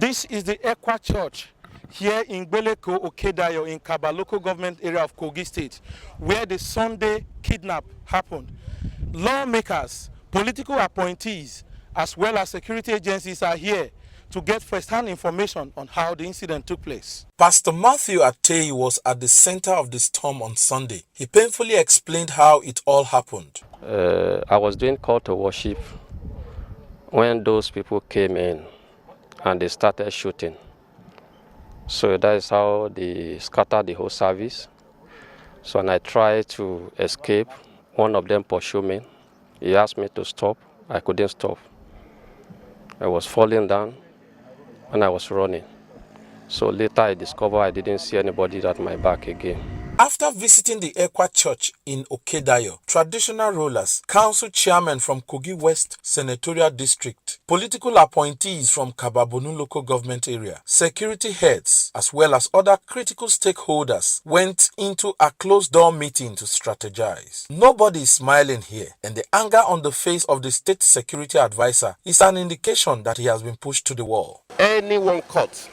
This is the Ekwa Church here in Gbeleko Okedayo in Kaba local government area of Kogi State, where the Sunday kidnap happened. Lawmakers, political appointees, as well as security agencies are here to get first-hand information on how the incident took place. Pastor Matthew Atei was at the center of the storm on Sunday. He painfully explained how it all happened. I was doing call to worship when those people came in and they started shooting. So that is how they scattered the whole service. So when I tried to escape, one of them pursued me. He asked me to stop. I couldn't stop. I was falling down and I was running. So later I discovered I didn't see anybody at my back again. After visiting the Ekwa Church in Okedayo, traditional rulers, council chairmen from Kogi West Senatorial District, political appointees from Kababonu local government area, security heads, as well as other critical stakeholders went into a closed-door meeting to strategize. Nobody is smiling here, and the anger on the face of the state security advisor is an indication that he has been pushed to the wall. Anyone caught,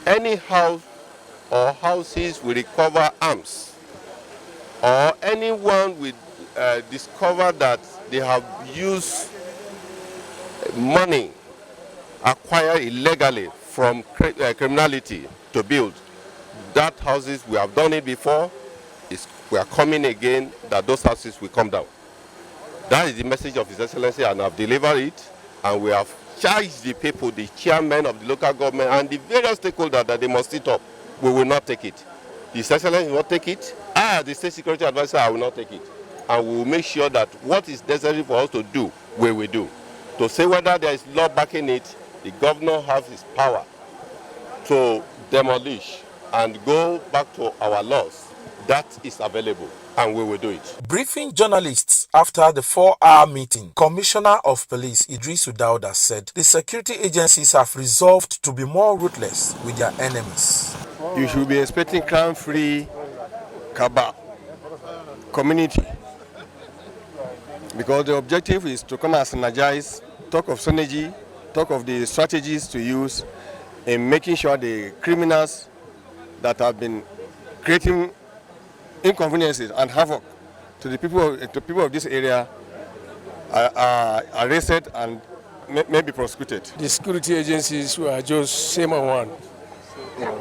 any house or houses will recover arms, or anyone will discover that they have used money acquired illegally from criminality to build. That houses, we have done it before, we are coming again, that those houses will come down. That is the message of His Excellency, and I've delivered it, and we have charged the people, the chairmen of the local government and the various stakeholders that they must sit up. We will not take it. His Excellency will not take it. I, as the State Security Advisor, I will not take it. And we will make sure that what is necessary for us to do, we will do. To say whether there is law backing it, the governor has his power to demolish and go back to our laws. That is available, and we will do it. Briefing journalists after the 4-hour meeting, Commissioner of Police Idris Udauda said the security agencies have resolved to be more ruthless with their enemies. You should be expecting crime-free Kaba community, because the objective is to come and synergize, talk of synergy, talk of the strategies to use in making sure the criminals that have been creating inconveniences and havoc to the people of this area are arrested and may be prosecuted. The security agencies were just same one,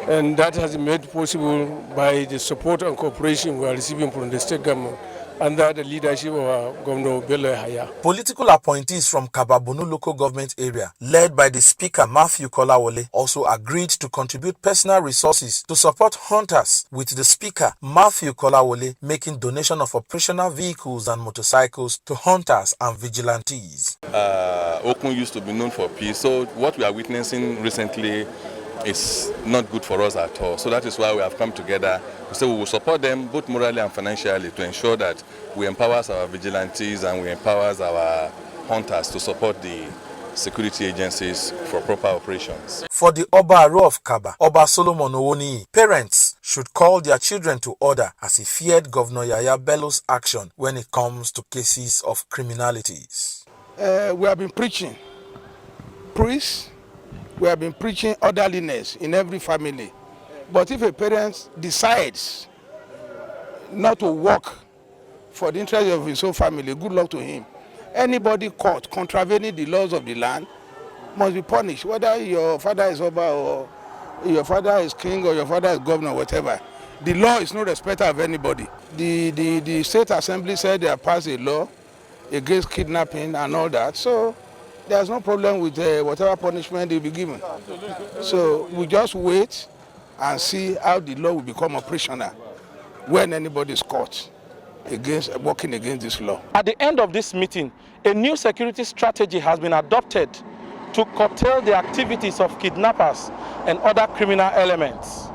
and that has been made possible by the support and cooperation we are receiving from the state government under the leadership of Governor Bello Yahaya. Political appointees from Kababonu local government area, led by the Speaker Matthew Kolawole, also agreed to contribute personal resources to support hunters, with the Speaker Matthew Kolawole making donation of operational vehicles and motorcycles to hunters and vigilantes. Okun used to be known for peace, so what we are witnessing recently is not good for us at all. So that is why we have come together to say we will support them both morally and financially to ensure that we empower our vigilantes and we empower our hunters to support the security agencies for proper operations. For the Oba Aro of Kaba, Oba Solomon Owoniyi, parents should call their children to order as he feared Governor Yahaya Bello's action when it comes to cases of criminalities. We have been preaching peace. We have been preaching orderliness in every family. But if a parent decides not to work for the interest of his own family, good luck to him. Anybody caught contravening the laws of the land must be punished, whether your father is Oba or your father is king or your father is governor, whatever. The law is no respecter of anybody. The state assembly said they have passed a law against kidnapping and all that. So there's no problem with whatever punishment they will be given. So we just wait and see how the law will become operational when anybody is caught working against this law. At the end of this meeting, a new security strategy has been adopted to curtail the activities of kidnappers and other criminal elements.